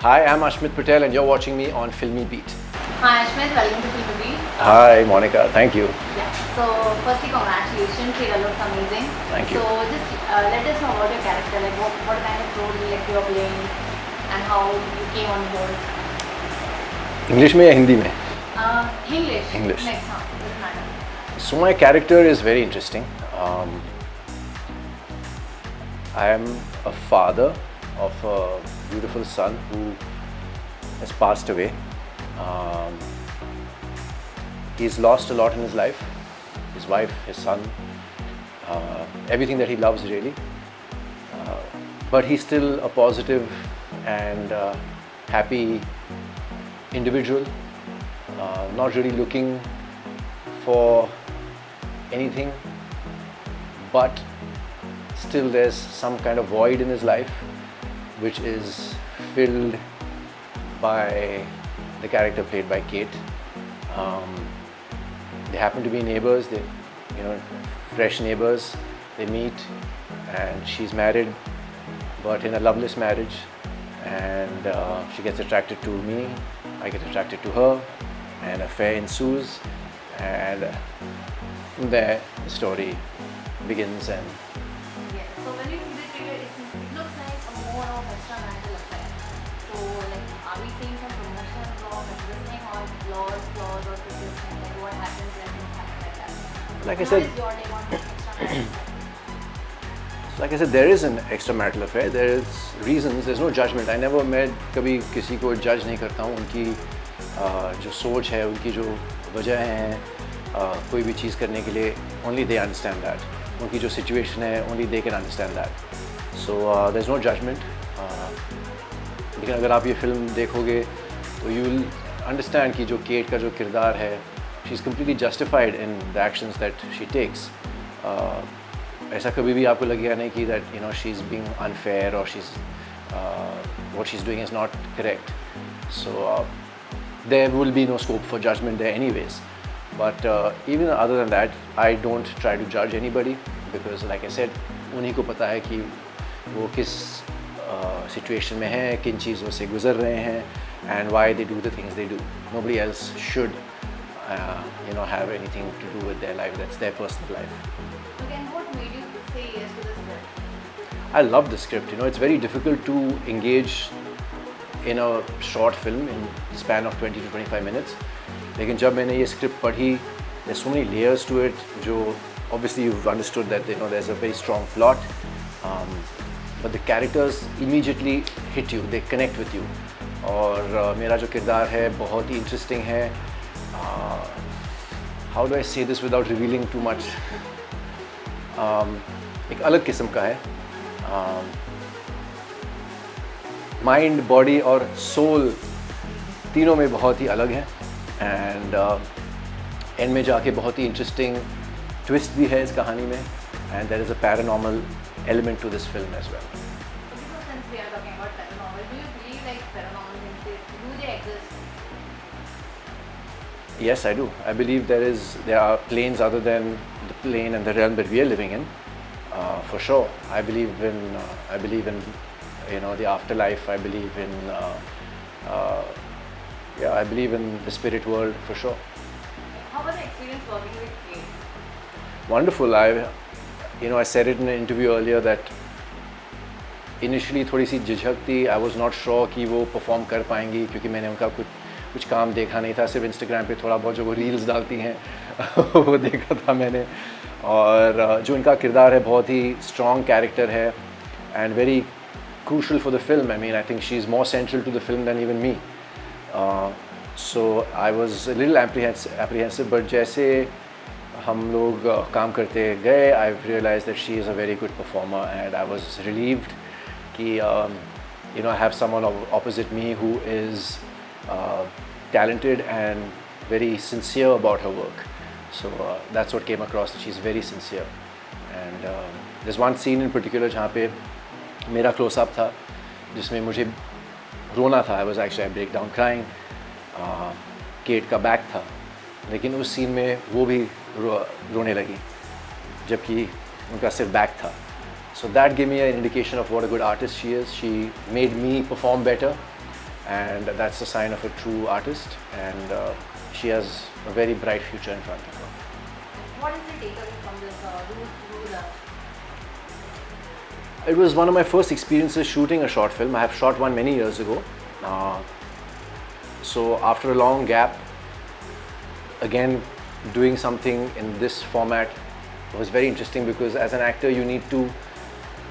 Hi, I'm Ashmit Patel and you're watching me on Filmy Beat. Hi Ashmit, welcome to Filmy Beat. Hi Monica, thank you. Yeah. So firstly, congratulations, trailer looks amazing. Thank you. So just let us know about your character, like what kind of role like you're playing and how you came on board. English में या हिंदी में? English. English. Next, doesn't matter. So my character is very interesting. I am a father of a beautiful son who has passed away. He's lost a lot in his life, his wife, his son, everything that he loves really. But he's still a positive and happy individual, not really looking for anything, but still there's some kind of void in his life which is filled by the character played by Kate. They happen to be neighbors, fresh neighbors. They meet and she's married, but in a loveless marriage, and she gets attracted to me, I get attracted to her, and an affair ensues, and there the story begins. And Yeah. So when you see the trailer, it looks like a more of extramarital affair. So like, are we seeing some promotional blog, listening or flaws or criticism, like what happens when things happen like that? Like I What said, is your take on extramarital affair? like I said, there is an extramarital affair. There is reasons. There's no judgment. I never मैं कभी किसी को judge नहीं करता हूँ. उनकी जो सोच है, उनकी जो वजह है, कोई भी चीज़ करने के लिए, only they understand that. उनकी जो situation है, only they can understand that. So there's no judgment. लेकिन अगर आप ये फिल्म देखोगे तो you will understand कि जो केट का जो किरदार है, she's completely justified in the actions that she takes. ऐसा कभी भी आपको लगेगा नहीं कि that she's being unfair or she's what she's doing is not correct. So there will be no scope for judgment there anyways. But even other than that, I don't try to judge anybody because, like I said, उन्हीं को पता है कि वो किस situation में हैं, किन चीज़ों से गुजर रहे हैं, and why they do the things they do. Nobody else should have anything to do with their life. That's their personal life. Again, what made you say yes to this script? I love the script. It's very difficult to engage in a short film in the span of 20 to 25 minutes. लेकिन जब मैंने ये script पढ़ी, there's so many layers to it. जो obviously you've understood that there's a very strong plot, but the characters immediately hit you. They connect with you. और मेरा जो किरदार है बहुत ही interesting है. How do I say this without revealing too much? एक अलग किस्म का है. माइंड, बॉडी और सोल तीनों में बहुत ही अलग है. एंड एंड में जाके बहुत ही इंटरेस्टिंग ट्विस्ट भी है इस कहानी में. And there is a paranormal element to this film as well. Since we are talking about paranormal, do you believe like paranormal things, do they exist? Yes, I do. I believe there are planes other than the plane and the realm that we are living in. For sure, I believe in the afterlife. I believe in I believe in the spirit world for sure. How was the experience working with Kate? Wonderful. I said it in an interview earlier that initially थोड़ी सी झिझक थी. I was not sure कि वो perform कर पाएंगी क्योंकि मैंने उनका कुछ काम देखा नहीं था. सिर्फ Instagram पे थोड़ा बहुत जो वो रील्स डालती हैं वो देखा था मैंने. और जो इनका किरदार है बहुत ही strong character है and very crucial for the film. I mean, I think she's more central to the film than even me. So I was a little apprehensive, but जैसे हम लोग काम करते गए, I've realized that she is a very good performer, and I was relieved कि I have someone opposite me who is talented and very sincere about her work. So that's what came across, that she's very sincere. And there's one scene in particular जहाँ पे मेरा close-up था जिसमें मुझे रोना था. I break down crying. Kate का back था, लेकिन उस सीन में वो भी रोने लगी जबकि उनका सिर्फ बैक था. So that gave me an indication of what a good artist she is. She made me perform better, and that's a sign of a true artist, and she has a very bright future in front of her. What is the takeaway from this Rula? It was one of my first experiences shooting a short film. I have shot one many years ago. So after a long gap, again doing something in this format was very interesting, because as an actor you need to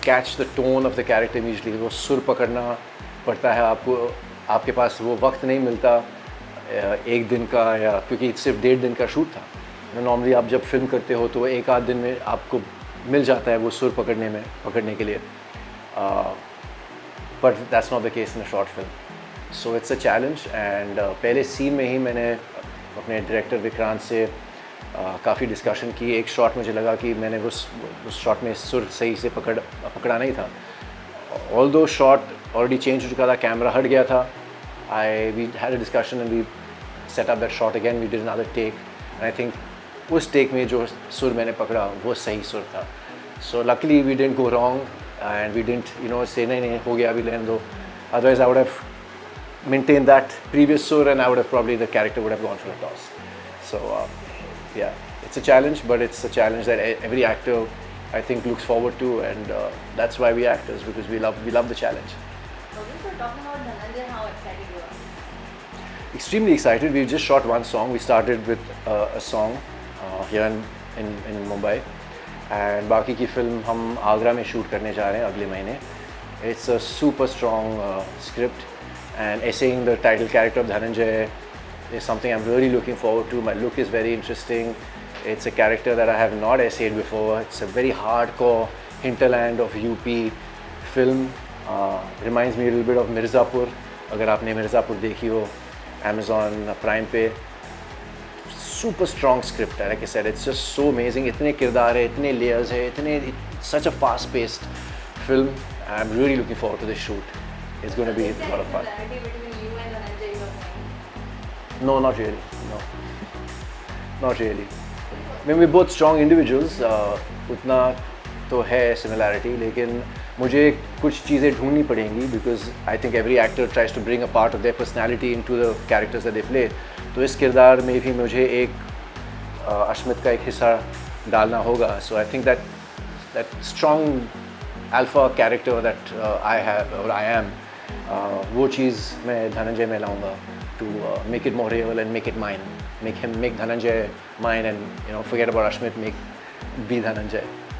catch the tone of the character immediately. वो सुर पकड़ना पड़ता है आपको, आपके पास वो वक्त नहीं मिलता एक दिन का, या क्योंकि सिर्फ 1.5 दिन का शूट था. नॉर्मली आप जब फिल्म करते हो तो 1-8 दिन में आपको मिल जाता है वो सुर पकड़ने के लिए, but that's not the case in a short film. So it's a challenge, and पहले सीन में ही मैंने अपने डायरेक्टर विक्रांत से काफ़ी डिस्कशन की. एक शॉट मुझे लगा कि मैंने उस शॉट में सुर सही से पकड़ा नहीं था. ऑल दो शॉट ऑलरेडी चेंज हो चुका था, कैमरा हट गया था. We had a discussion and we set up that shot again, we did another take, and I think उस टेक में जो सुर मैंने पकड़ा वो सही सुर था. So luckily we didn't go wrong, and we didn't say नहीं हो गया अभी रहने दो. Otherwise I would have maintained that previous sur, and I would have probably, the character would have gone for a toss. So yeah, it's a challenge, but it's a challenge that every actor I think looks forward to, and that's why we actors, because we love the challenge. Okay, so talking about Dhananjay, how excited you are? Extremely excited. We just shot one song. We started with a song here in Mumbai, and बाकी की film हम आगरा में shoot करने जा रहे हैं अगले महीने. It's a super strong script, and essaying the title character of Dhananjay is something I'm really looking forward to. My look is very interesting. It's a character that I have not essayed before. It's a very hardcore hinterland of UP film. Reminds me a little bit of Mirzapur. अगर आपने मिर्ज़ापुर देखी हो Amazon Prime पे, super strong script है. Like I said, it's just so amazing. इतने किरदार है, इतने layers है, such a fast-paced film. I'm really looking forward to this shoot. It's going to be a lot of fun. Is there any similarity between you and Dhananjay you are playing? No, not really. No, not really. I mean, we're both strong individuals. उतना तो है similarity, लेकिन मुझे कुछ चीज़ें ढूंढनी पड़ेंगी, because I think every actor tries to bring a part of their personality into the characters that they play. तो इस किरदार में भी मुझे एक अश्मित का एक हिस्सा डालना होगा. So I think that strong alpha character that I have or I am, वो चीज़ मैं धनंजय में लाऊंगा to make it more real and make it mine, make Dhananjay mine, and forget about Ashmit, be Dhananjay.